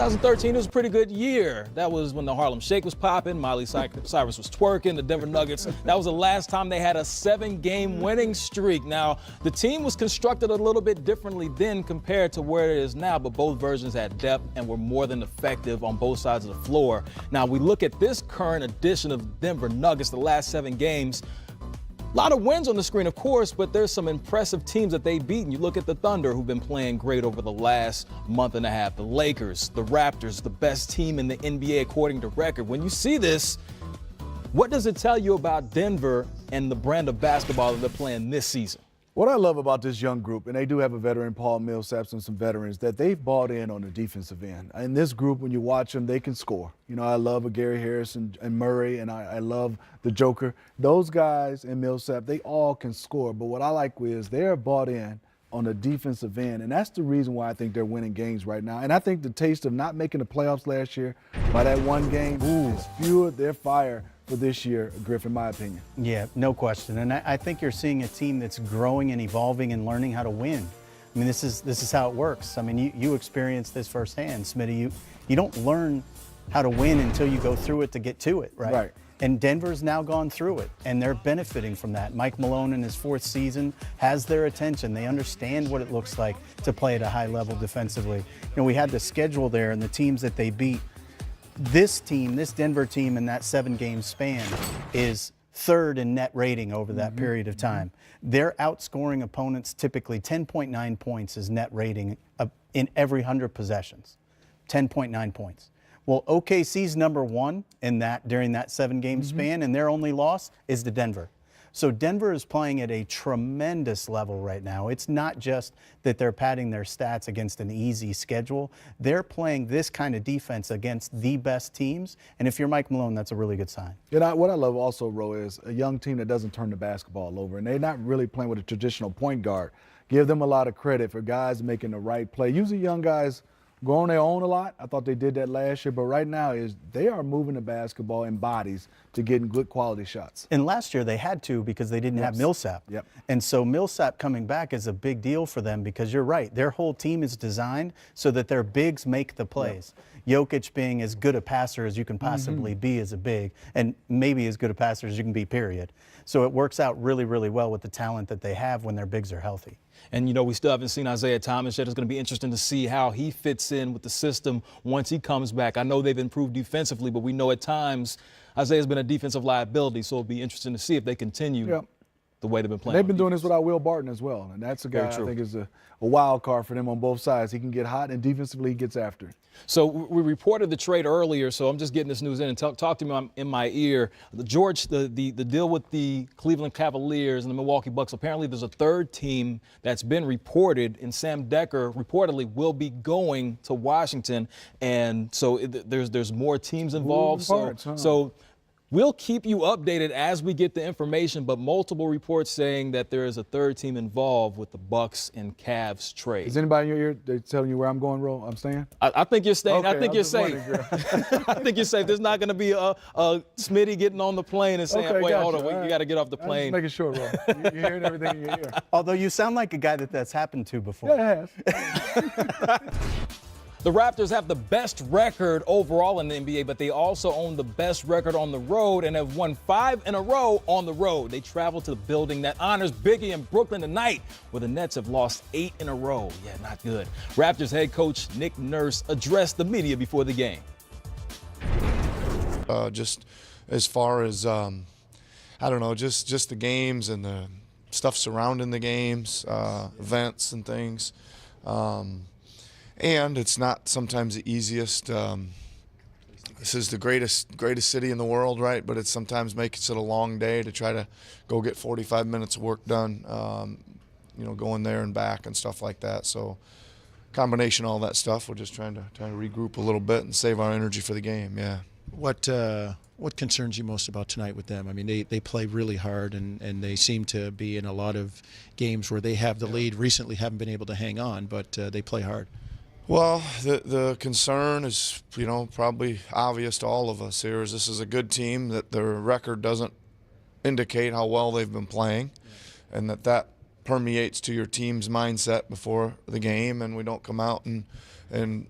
2013 was a pretty good year. That was when the Harlem Shake was popping, Miley Cyrus was twerking, the Denver Nuggets. That was the last time they had a 7-game winning streak. Now, the team was constructed a little bit differently then compared to where it is now, but both versions had depth and were more than effective on both sides of the floor. Now, we look at this current edition of Denver Nuggets, the last 7 games. A lot of wins on the screen, of course, but there's some impressive teams that they've beaten. You look at the Thunder, who've been playing great over the last month and a half. The Lakers, the Raptors, the best team in the NBA according to record. When you see this, what does it tell you about Denver and the brand of basketball that they're playing this season? What I love about this young group, and they do have a veteran, Paul Millsap, and some veterans, that they've bought in on the defensive end. In this group, when you watch them, they can score. You know, I love Gary Harris and Murray, and I love the Joker. Those guys and Millsap, they all can score. But what I like is they're bought in on the defensive end, and that's the reason why I think they're winning games right now. And I think the taste of not making the playoffs last year by that one game has fueled their fire for this year, Griffin, in my opinion. Yeah, no question. And I think you're seeing a team that's growing and evolving and learning how to win. I mean, this is how it works. I mean, you experienced this firsthand, Smitty. You don't learn how to win until you go through it to get to it, right? Right. And Denver's now gone through it, and they're benefiting from that. Mike Malone in his 4th season has their attention. They understand what it looks like to play at a high level defensively. You know, we had the schedule there and the teams that they beat. This team, this Denver team in that 7-game span is 3rd in net rating over that period of time. They're outscoring opponents typically 10.9 points is net rating in every 100 possessions, 10.9 points. Well, OKC's number 1 in that during that 7-game span, and their only loss is to Denver. So Denver is playing at a tremendous level right now. It's not just that they're padding their stats against an easy schedule. They're playing this kind of defense against the best teams. And if you're Mike Malone, that's a really good sign. And what I love also, Ro, is a young team that doesn't turn the basketball over. And they're not really playing with a traditional point guard. Give them a lot of credit for guys making the right play. Usually young guys go on their own a lot. I thought they did that last year, but right now they are moving the basketball in bodies to getting good quality shots. And last year they had to because they didn't have Millsap. Yep. And so Millsap coming back is a big deal for them because you're right. Their whole team is designed so that their bigs make the plays. Jokic being as good a passer as you can possibly be as a big, and maybe as good a passer as you can be, period. So it works out really, really well with the talent that they have when their bigs are healthy. And, you know, we still haven't seen Isaiah Thomas yet. It's going to be interesting to see how he fits in with the system once he comes back. I know they've improved defensively, but we know at times Isaiah's been a defensive liability, so it'll be interesting to see if they continue the way they've been playing. They've been doing this without Will Barton as well, and that's a guy I think is a wild card for them on both sides. He can get hot, and defensively he gets after it. So we reported the trade earlier, so I'm just getting this news in and talk to me in my ear. The deal with the Cleveland Cavaliers and the Milwaukee Bucks, apparently there's a 3rd team that's been reported, and Sam Decker reportedly will be going to Washington. And so there's more teams involved. So we'll keep you updated as we get the information, but multiple reports saying that there is a 3rd team involved with the Bucks and Cavs trade. Is anybody in your ear they're telling you where I'm going, Ro? I'm staying? I think you're staying. Okay, I think you're safe. I think you're safe. There's not going to be a Smitty getting on the plane and saying, wait, hold on, you got to get off the plane. I'm just making sure, Ro. You're hearing everything in your ear. Although you sound like a guy that's happened to before. Yeah, it has. The Raptors have the best record overall in the NBA, but they also own the best record on the road and have won 5 in a row on the road. They travel to the building that honors Biggie in Brooklyn tonight, where the Nets have lost 8 in a row. Yeah, not good. Raptors head coach Nick Nurse addressed the media before the game. Just as far as, I don't know, just the games and the stuff surrounding the games, events and things. And it's not sometimes the easiest. This is the greatest city in the world, right? But it sometimes makes it a long day to try to go get 45 minutes of work done, you know, going there and back and stuff like that. So combination of all that stuff, we're just trying to regroup a little bit and save our energy for the game, yeah. What concerns you most about tonight with them? I mean, they play really hard, and they seem to be in a lot of games where they have the lead. Recently haven't been able to hang on, but they play hard. Well, the concern is, you know, probably obvious to all of us here is this is a good team that their record doesn't indicate how well they've been playing, and that permeates to your team's mindset before the game, and we don't come out and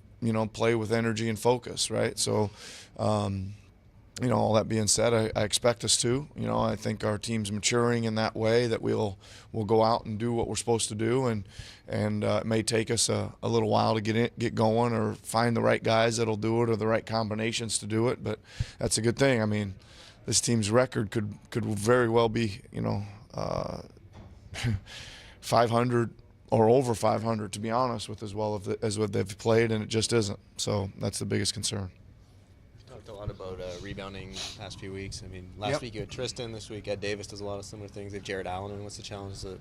play with energy and focus, right? So, all that being said, I expect us to. I think our team's maturing in that way that we'll go out and do what we're supposed to do, and it may take us a little while to get going or find the right guys that'll do it or the right combinations to do it. But that's a good thing. I mean, this team's record could very well be 500 or over 500, to be honest, with as well as what they've played, and it just isn't. So that's the biggest concern. Talked a lot about rebounding past few weeks. I mean, last week you had Tristan. This week Ed Davis does a lot of similar things. They have Jared Allen. And what's the challenge that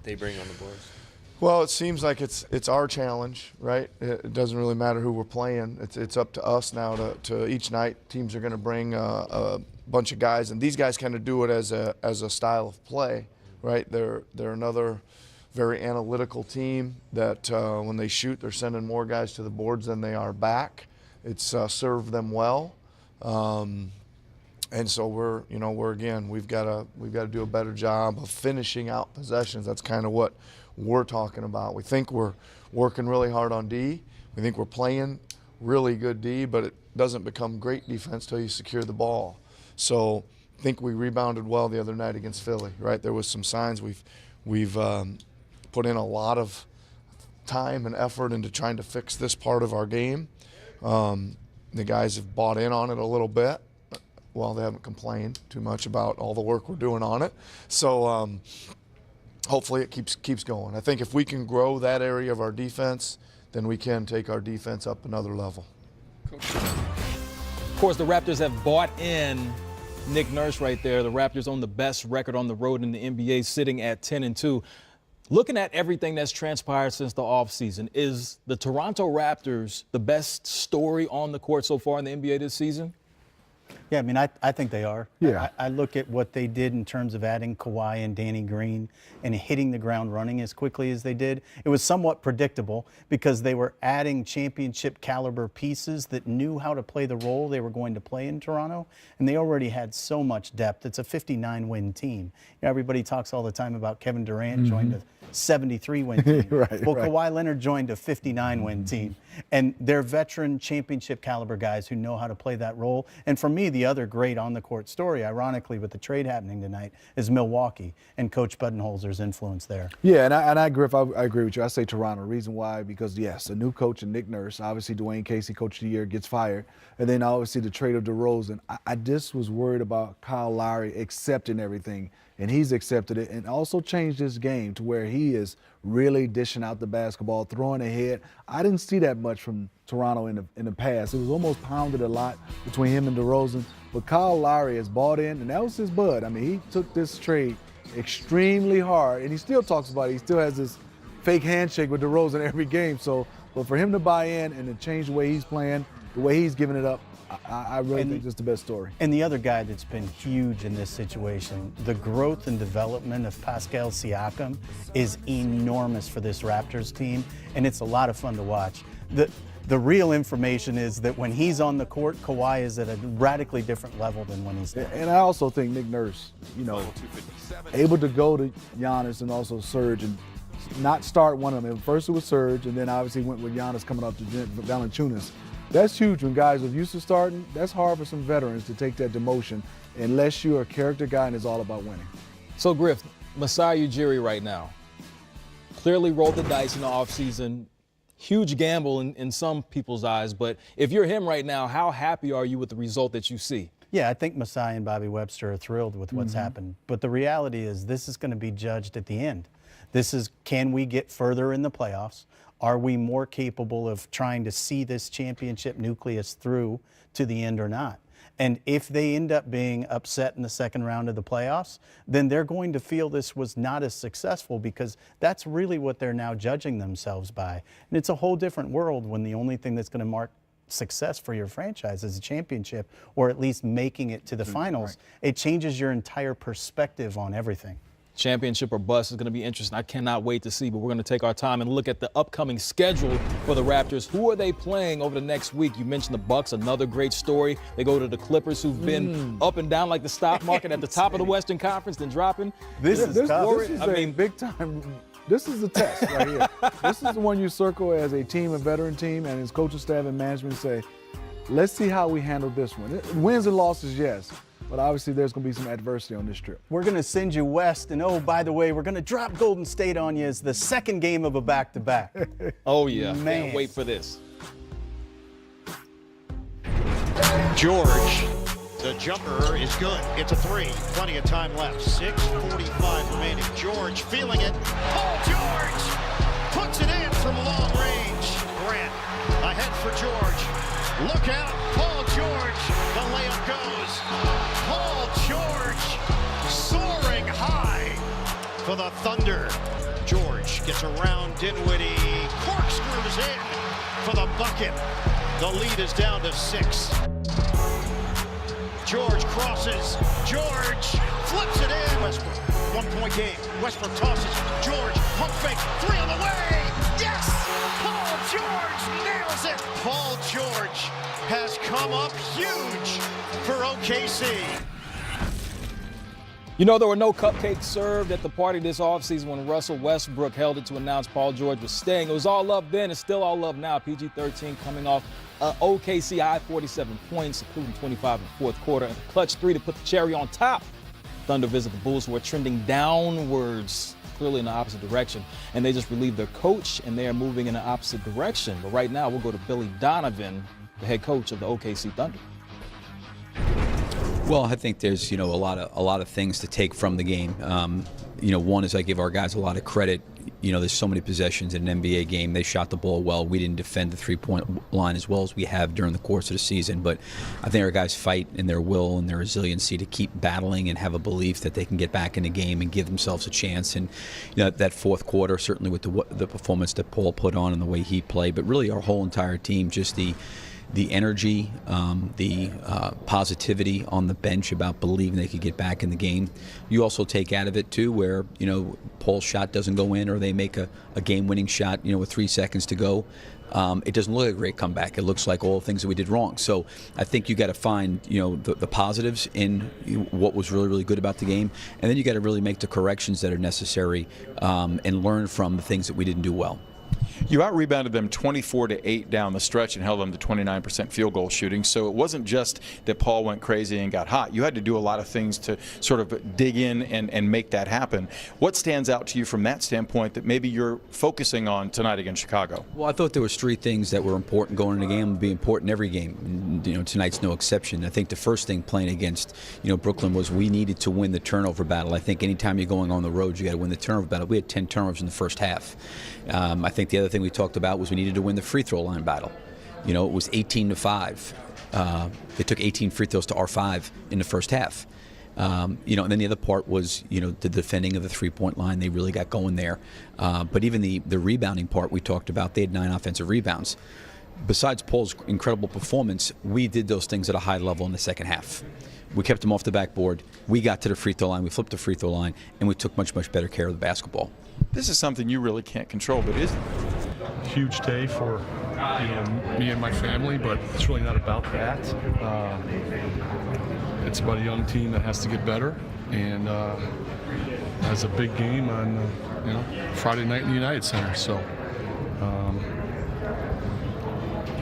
they bring on the boards? Well, it seems like it's our challenge, right? It doesn't really matter who we're playing. It's up to us now to each night. Teams are going to bring a bunch of guys, and these guys kind of do it as a style of play, right? They're another very analytical team that when they shoot, they're sending more guys to the boards than they are back. It's served them well, and so we've got to do a better job of finishing out possessions. That's kind of what we're talking about. We think we're working really hard on D. We think we're playing really good D, but it doesn't become great defense till you secure the ball. So I think we rebounded well the other night against Philly, right? There was some signs. We've put in a lot of time and effort into trying to fix this part of our game. The guys have bought in on it a little bit. Well, they haven't complained too much about all the work we're doing on it. So hopefully it keeps going. I think if we can grow that area of our defense, then we can take our defense up another level. Of course, the Raptors have bought in Nick Nurse right there. The Raptors own the best record on the road in the NBA, sitting at 10-2. Looking at everything that's transpired since the offseason, is the Toronto Raptors the best story on the court so far in the NBA this season? Yeah, I mean, I think they are. Yeah. I look at what they did in terms of adding Kawhi and Danny Green and hitting the ground running as quickly as they did. It was somewhat predictable because they were adding championship caliber pieces that knew how to play the role they were going to play in Toronto, and they already had so much depth. It's a 59-win team. Everybody talks all the time about Kevin Durant joined a 73-win team. Right, well, right. Kawhi Leonard joined a 59-win team, and they're veteran championship caliber guys who know how to play that role. And for me, the other great on-the-court story, ironically, with the trade happening tonight, is Milwaukee and Coach Budenholzer's influence there. Yeah, and Griff, I agree with you. I say Toronto. Reason why? Because, yes, a new coach and Nick Nurse. Obviously, Dwayne Casey, Coach of the Year, gets fired. And then, obviously, the trade of DeRozan. I just was worried about Kyle Lowry accepting everything, and he's accepted it and also changed his game to where he is really dishing out the basketball, throwing ahead. I didn't see that much from Toronto in the past. It was almost pounded a lot between him and DeRozan. But Kyle Lowry has bought in, and that was his bud. I mean, he took this trade extremely hard, and he still talks about it. He still has this fake handshake with DeRozan every game. So, but for him to buy in and to change the way he's playing, the way he's giving it up, I really think it's the best story. And the other guy that's been huge in this situation, the growth and development of Pascal Siakam is enormous for this Raptors team, and it's a lot of fun to watch. The real information is that when he's on the court, Kawhi is at a radically different level than when he's not. And I also think Nick Nurse, able to go to Giannis and also Serge and not start one of them. First it was Serge, and then obviously went with Giannis coming up to Valanciunas. That's huge when guys are used to starting. That's hard for some veterans to take that demotion unless you're a character guy and it's all about winning. So, Griff, Masai Ujiri right now clearly rolled the dice in the offseason. Huge gamble in some people's eyes. But if you're him right now, how happy are you with the result that you see? Yeah, I think Masai and Bobby Webster are thrilled with what's happened. But the reality is this is going to be judged at the end. This is, can we get further in the playoffs? Are we more capable of trying to see this championship nucleus through to the end or not? And if they end up being upset in the second round of the playoffs, then they're going to feel this was not as successful because that's really what they're now judging themselves by. And it's a whole different world when the only thing that's going to mark success for your franchise is a championship or at least making it to the finals. Right. It changes your entire perspective on everything. Championship or bust is going to be interesting. I cannot wait to see, but we're going to take our time and look at the upcoming schedule for the Raptors. Who are they playing over the next week? You mentioned the Bucks, another great story. They go to the Clippers, who've been up and down like the stock market at the top of the Western Conference, then dropping. This is tough. This is a big time This is the test right here. This is the one you circle as a team, a veteran team, and his coaching staff and management say, let's see how we handle this one. Wins and losses, yes, but obviously there's going to be some adversity on this trip. We're going to send you west, and oh, by the way, we're going to drop Golden State on you as the second game of a back-to-back. Oh, yeah. Man. Can't wait for this. George, the jumper is good. It's a three. Plenty of time left. 6:45 remaining. George feeling it. Paul George puts it in from long range. Grant ahead for George. Look out. Paul George. The layup goes. Paul George soaring high for the Thunder. George gets around Dinwiddie. Corkscrews in for the bucket. The lead is down to 6. George crosses. George flips it in. Westbrook, 1-point game. Westbrook tosses. George, pump fake, 3 on the way. Yes! Paul George nails it. Paul George has come up huge for OKC. You know, there were no cupcakes served at the party this offseason when Russell Westbrook held it to announce Paul George was staying. It was all love then. It's still all love now. PG-13 coming off OKC high 47 points, including 25 in the fourth quarter. And a clutch 3 to put the cherry on top. Thunder visit the Bulls, who are trending downwards, clearly in the opposite direction. And they just relieved their coach, and they are moving in the opposite direction. But right now, we'll go to Billy Donovan, the head coach of the OKC Thunder. Well, I think there's, a lot of things to take from the game. One is I give our guys a lot of credit. There's so many possessions in an NBA game. They shot the ball well. We didn't defend the three-point line as well as we have during the course of the season. But I think our guys fight in their will and their resiliency to keep battling and have a belief that they can get back in the game and give themselves a chance. And that fourth quarter, certainly with the performance that Paul put on and the way he played, but really our whole entire team, just the energy, the positivity on the bench about believing they could get back in the game. You also take out of it, too, where, Paul's shot doesn't go in or they make a game-winning shot, with 3 seconds to go. It doesn't look like a great comeback. It looks like all the things that we did wrong. So I think you got to find, the positives in what was really, really good about the game. And then you got to really make the corrections that are necessary and learn from the things that we didn't do well. You out-rebounded them 24-8 down the stretch and held them to 29% field goal shooting. So it wasn't just that Paul went crazy and got hot. You had to do a lot of things to sort of dig in and make that happen. What stands out to you from that standpoint that maybe you're focusing on tonight against Chicago? Well, I thought there was 3 things that were important going in the game, would be important every game. Tonight's no exception. I think the first thing playing against, Brooklyn was we needed to win the turnover battle. I think anytime you're going on the road, you got to win the turnover battle. We had 10 turnovers in the first half. I think the other thing we talked about was we needed to win the free throw line battle. It was 18-5. They took 18 free throws to our 5 in the first half. And then the other part was, the defending of the three-point line. They really got going there. But even the rebounding part we talked about, they had 9 offensive rebounds. Besides Paul's incredible performance, we did those things at a high level in the second half. We kept them off the backboard. We got to the free throw line. We flipped the free throw line, and we took much, much better care of the basketball. This is something you really can't control, but is huge day for me and my family, but it's really not about that. It's about a young team that has to get better, and has a big game on Friday night in the United Center. So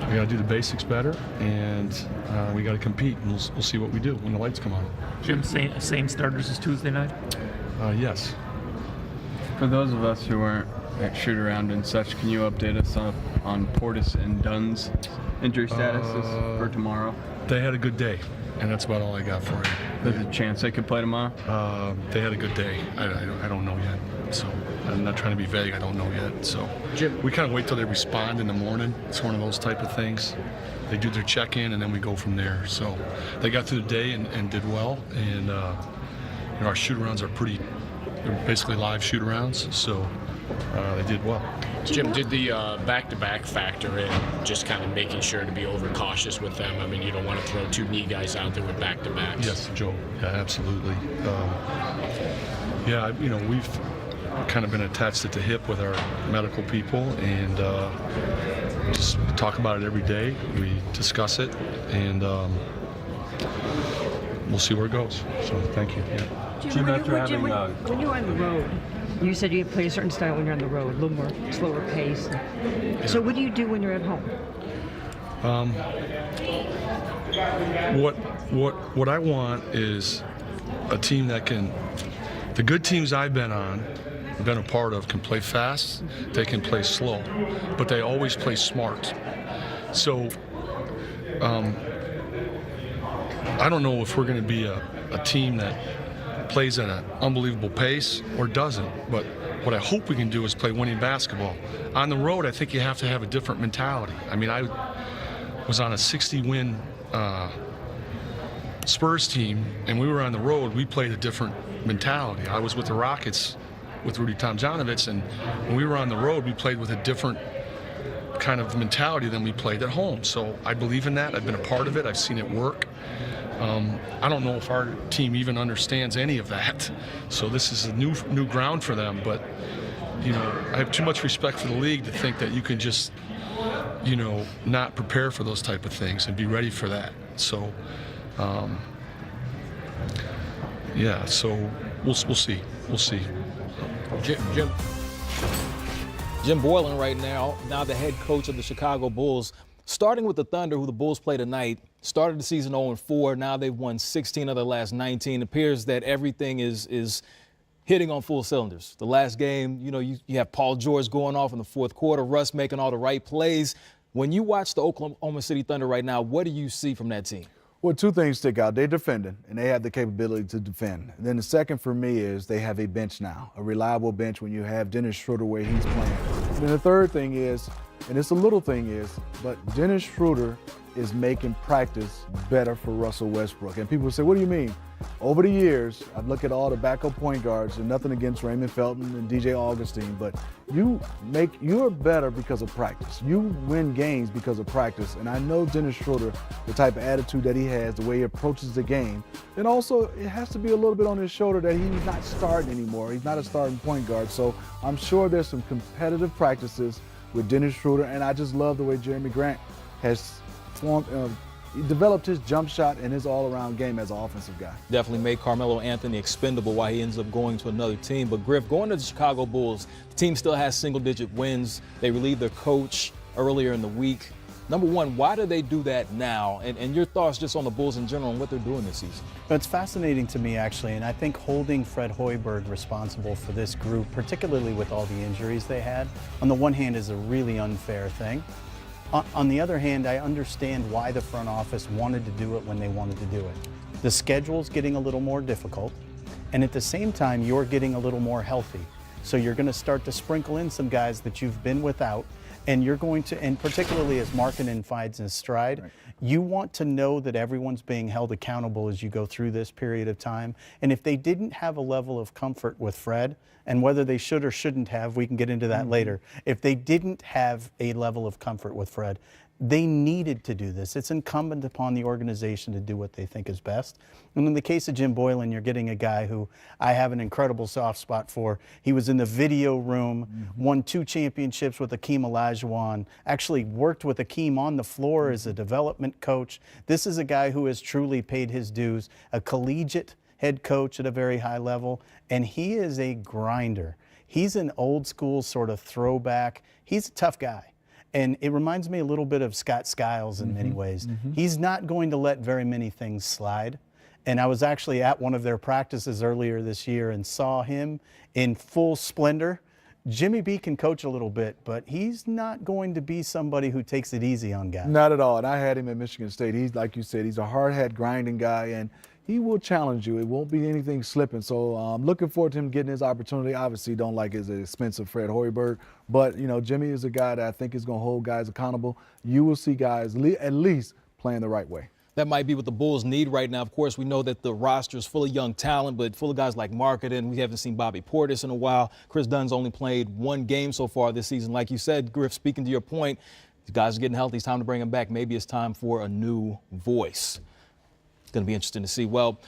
we got to do the basics better, and we got to compete. And we'll see what we do when the lights come on. Jim, same starters as Tuesday night? Yes. For those of us who weren't at shoot-around and such, can you update us on Portis and Dunn's injury statuses for tomorrow? They had a good day, and that's about all I got for you. There's a chance they could play tomorrow? They had a good day. I don't know yet, so I'm not trying to be vague. I don't know yet. So Jim, we kind of wait till they respond in the morning. It's one of those type of things. They do their check-in, and then we go from there. So they got through the day and did well, and our shoot-arounds are they're basically live shoot-arounds, so they did well. Jim, did the back-to-back factor in just kind of making sure to be overcautious with them? I mean, you don't want to throw 2 knee guys out there with back-to-backs. Yes, Joe. Yeah, absolutely. We've kind of been attached at the hip with our medical people, and just talk about it every day. We discuss it, and we'll see where it goes. So thank you. Yeah. Jim, when you're on the road, You said you play a certain style when you're on the road, a little more slower pace. So what do you do when you're at home? What I want is a team that can, the good teams I've been a part of, can play fast, they can play slow, but they always play smart. So I don't know if we're going to be a team that plays at an unbelievable pace or doesn't, but what I hope we can do is play winning basketball. On the road, I think you have to have a different mentality. I mean, I was on a 60-win Spurs team, and we were on the road. We played a different mentality. I was with the Rockets with Rudy Tomjanovich, and when we were on the road, we played with a different kind of mentality than we played at home. So I believe in that. I've been a part of it. I've seen it work. I don't know if our team even understands any of that. So this is a new ground for them. But, you know, I have too much respect for the league to think that you can just, you know, not prepare for those type of things and be ready for that. So, yeah, so we'll see. We'll see. Jim Boylen right now the head coach of the Chicago Bulls, starting with the Thunder, who the Bulls play tonight. Started the season 0-4. Now they've won 16 of their last 19. Appears that everything is hitting on full cylinders. The last game, you know, you have Paul George going off in the fourth quarter, Russ making all the right plays. When you watch the Oklahoma City Thunder right now, what do you see from that team? Well, two things stick out. They're defending, and they have the capability to defend. And then the second for me is they have a bench now, a reliable bench when you have Dennis Schroeder where he's playing. And then the third thing is, and it's a little thing is, but Dennis Schroeder is making practice better for Russell Westbrook. And people say, what do you mean? Over the years, I've looked at all the backup point guards, and nothing against Raymond Felton and DJ Augustine, but you're better because of practice. You win games because of practice. And I know Dennis Schroeder, the type of attitude that he has, the way he approaches the game, and also it has to be a little bit on his shoulder that he's not starting anymore. He's not a starting point guard. So I'm sure there's some competitive practices with Dennis Schroeder, and I just love the way Jeremy Grant has developed his jump shot and his all-around game as an offensive guy. Definitely made Carmelo Anthony expendable while he ends up going to another team. But Griff, going to the Chicago Bulls, the team still has single-digit wins. They relieved their coach earlier in the week. Number one, why do they do that now? And your thoughts just on the Bulls in general and what they're doing this season? It's fascinating to me, actually, and I think holding Fred Hoiberg responsible for this group, particularly with all the injuries they had, on the one hand is a really unfair thing. On the other hand, I understand why the front office wanted to do it when they wanted to do it. The schedule's getting a little more difficult, and at the same time, you're getting a little more healthy. So you're going to start to sprinkle in some guys that you've been without, and you're going to, and particularly as Markkanen finds his stride, right, you want to know that everyone's being held accountable as you go through this period of time. And if they didn't have a level of comfort with Fred, and whether they should or shouldn't have, we can get into that later. If they didn't have a level of comfort with Fred, they needed to do this. It's incumbent upon the organization to do what they think is best. And in the case of Jim Boylen, you're getting a guy who I have an incredible soft spot for. He was in the video room, won 2 championships with Akeem Olajuwon, actually worked with Akeem on the floor as a development coach. This is a guy who has truly paid his dues, a collegiate head coach at a very high level, and he is a grinder. He's an old school sort of throwback. He's a tough guy. And it reminds me a little bit of Scott Skiles in many ways. He's not going to let very many things slide. And I was actually at one of their practices earlier this year and saw him in full splendor. Jimmy B can coach a little bit, but he's not going to be somebody who takes it easy on guys. Not at all. And I had him at Michigan State. He's, like you said, he's a hard hat grinding guy, and he will challenge you. It won't be anything slipping. So I'm looking forward to him getting his opportunity. Obviously, don't like his expensive Fred Hoiberg, but you know, Jimmy is a guy that I think is going to hold guys accountable. You will see guys at least playing the right way. That might be what the Bulls need right now. Of course, we know that the roster is full of young talent, but full of guys like Markkanen. We haven't seen Bobby Portis in a while. Chris Dunn's only played 1 game so far this season. Like you said, Griff, speaking to your point, these guys are getting healthy. It's time to bring them back. Maybe it's time for a new voice. It's going to be interesting to see. Well,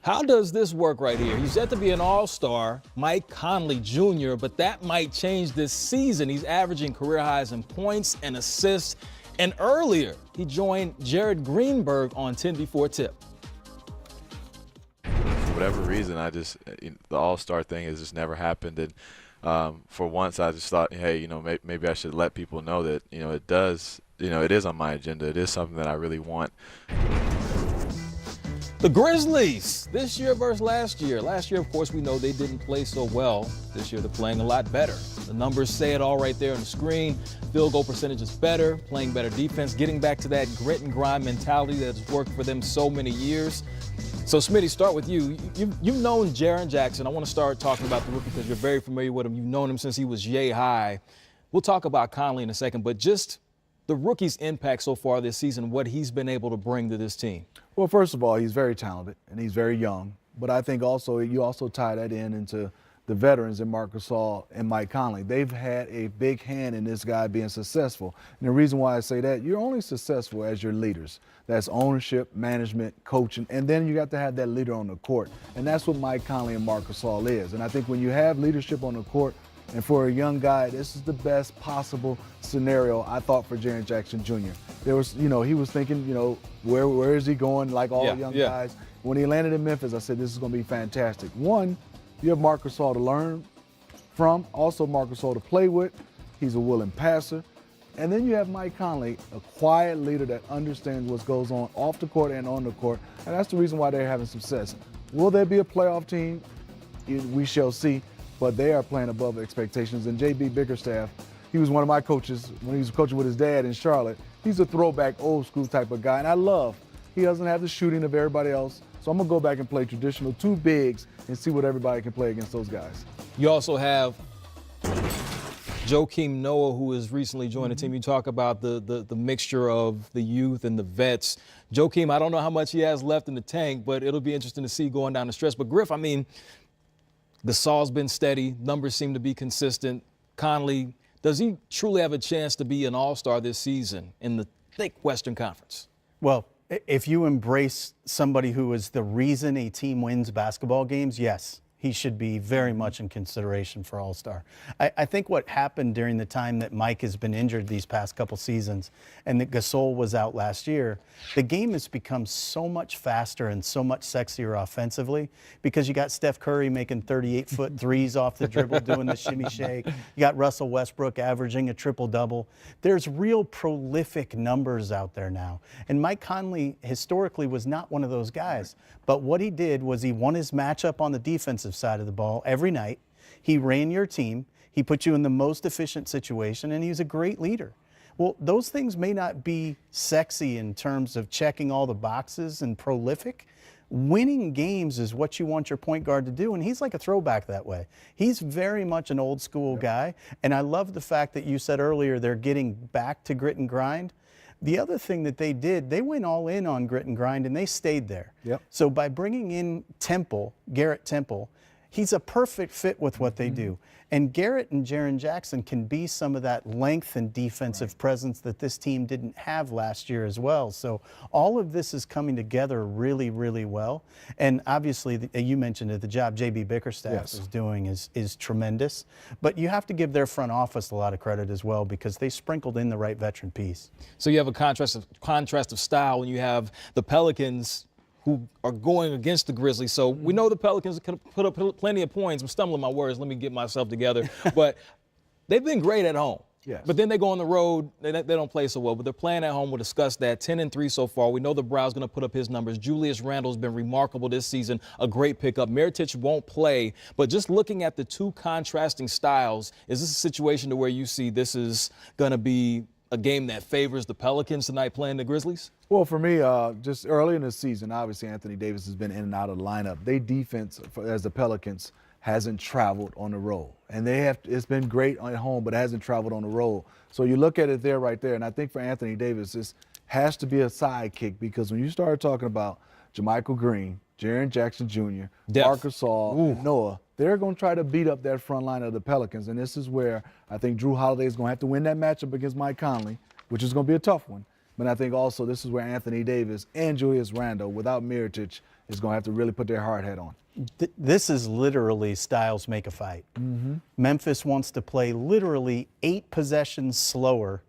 how does this work right here? He's yet to be an all-star, Mike Conley Jr., but that might change this season. He's averaging career highs in points and assists. And earlier, he joined Jared Greenberg on 10 Before Tip. whatever reason, the All-Star thing has just never happened. And for once, I just thought, hey, maybe I should let people know that, it does, it is on my agenda. It is something that I really want. The Grizzlies, this year versus last year. Last year, of course, we know they didn't play so well. This year, they're playing a lot better. The numbers say it all right there on the screen. Field goal percentage is better, playing better defense, getting back to that grit and grind mentality that's worked for them so many years. So, Smitty, start with you. You've known Jaren Jackson. I want to start talking about the rookie because you're very familiar with him. You've known him since he was yay high. We'll talk about Conley in a second, but just the rookie's impact so far this season, what he's been able to bring to this team. Well, first of all, he's very talented and he's very young. But I think also you also tie that into the veterans in Marc Gasol and Mike Conley. They've had a big hand in this guy being successful. And the reason why I say that, you're only successful as your leaders. That's ownership, management, coaching, and then you got to have that leader on the court. And that's what Mike Conley and Marc Gasol is. And I think when you have leadership on the court, and for a young guy, this is the best possible scenario, I thought, for Jaren Jackson Jr. There was, he was thinking, where is he going, like all young guys. When he landed in Memphis, I said, this is going to be fantastic. One, you have Marc Gasol to learn from, also Marc Gasol to play with. He's a willing passer. And then you have Mike Conley, a quiet leader that understands what goes on off the court and on the court. And that's the reason why they're having success. Will there be a playoff team? We shall see. But they are playing above expectations. And J.B. Bickerstaff, he was one of my coaches when he was coaching with his dad in Charlotte. He's a throwback, old school type of guy. And I love, he doesn't have the shooting of everybody else. So I'm going to go back and play traditional two bigs and see what everybody can play against those guys. You also have Joakim Noah, who has recently joined the team. You talk about the mixture of the youth and the vets. Joakim, I don't know how much he has left in the tank, but it'll be interesting to see going down the stretch. But Griff, Gasol's been steady. Numbers seem to be consistent. Conley, does he truly have a chance to be an all-star this season in the thick Western Conference? Well, if you embrace somebody who is the reason a team wins basketball games, yes, he should be very much in consideration for All-Star. I think what happened during the time that Mike has been injured these past couple seasons and that Gasol was out last year, the game has become so much faster and so much sexier offensively because you got Steph Curry making 38-foot threes off the dribble doing the shimmy shake. You got Russell Westbrook averaging a triple-double. There's real prolific numbers out there now. And Mike Conley historically was not one of those guys. But what he did was he won his matchup on the defensive side of the ball every night. He ran your team. He put you in the most efficient situation, and he was a great leader. Well, those things may not be sexy in terms of checking all the boxes and prolific. Winning games is what you want your point guard to do, and he's like a throwback that way. He's very much an old school guy, and I love the fact that you said earlier they're getting back to grit and grind. The other thing that they did, they went all in on grit and grind, and they stayed there. Yep. So by bringing in Garrett Temple, he's a perfect fit with what they do. And Garrett and Jaren Jackson can be some of that length and defensive presence that this team didn't have last year as well. So all of this is coming together really, really well. And obviously, you mentioned it, the job J.B. Bickerstaff is doing is tremendous. But you have to give their front office a lot of credit as well because they sprinkled in the right veteran piece. So you have a contrast of style when you have the Pelicans who are going against the Grizzlies. So we know the Pelicans can put up plenty of points. I'm stumbling my words. Let me get myself together. But they've been great at home. Yes. But then they go on the road. They don't play so well. But they're playing at home. We'll discuss that. 10-3 so far. We know the Brow's going to put up his numbers. Julius Randle's been remarkable this season. A great pickup. Mirotic won't play. But just looking at the two contrasting styles, is this a situation to where you see this is going to be a game that favors the Pelicans tonight playing the Grizzlies? Well, for me, just early in the season, obviously Anthony Davis has been in and out of the lineup. Their defense, as the Pelicans, hasn't traveled on the road. And it's been great at home, but it hasn't traveled on the road. So you look at it there right there, and I think for Anthony Davis, this has to be a sidekick because when you start talking about JaMychal Green, Jaren Jackson Jr., Marc Gasol, and Noah, they're going to try to beat up that front line of the Pelicans. And this is where I think Drew Holiday is going to have to win that matchup against Mike Conley, which is going to be a tough one. But I think also this is where Anthony Davis and Julius Randle, without Mirotic, is going to have to really put their hard hat on. This is literally styles make a fight. Memphis wants to play literally 8 possessions slower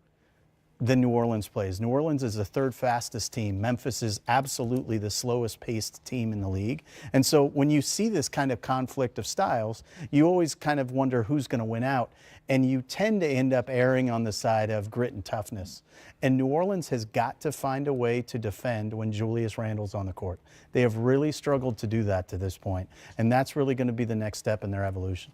than New Orleans plays. New Orleans is the third fastest team. Memphis is absolutely the slowest paced team in the league. And so when you see this kind of conflict of styles, you always kind of wonder who's going to win out. And you tend to end up erring on the side of grit and toughness. And New Orleans has got to find a way to defend when Julius Randle's on the court. They have really struggled to do that to this point. And that's really going to be the next step in their evolution.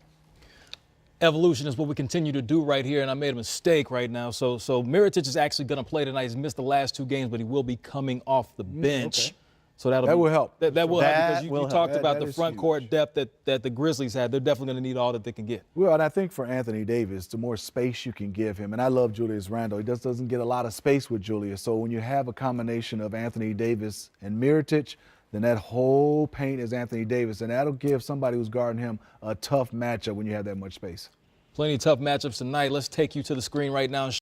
Evolution is what we continue to do right here, and I made a mistake right now. So Mirotic is actually going to play tonight. He's missed the last 2 games, but he will be coming off the bench. Okay. So that will help. That will help because you talked about that the is front huge. court depth that the Grizzlies had. They're definitely going to need all that they can get. Well, and I think for Anthony Davis, the more space you can give him, and I love Julius Randle. He just doesn't get a lot of space with Julius. So when you have a combination of Anthony Davis and Mirotic, then that whole paint is Anthony Davis, and that'll give somebody who's guarding him a tough matchup when you have that much space. Plenty of tough matchups tonight. Let's take you to the screen right now.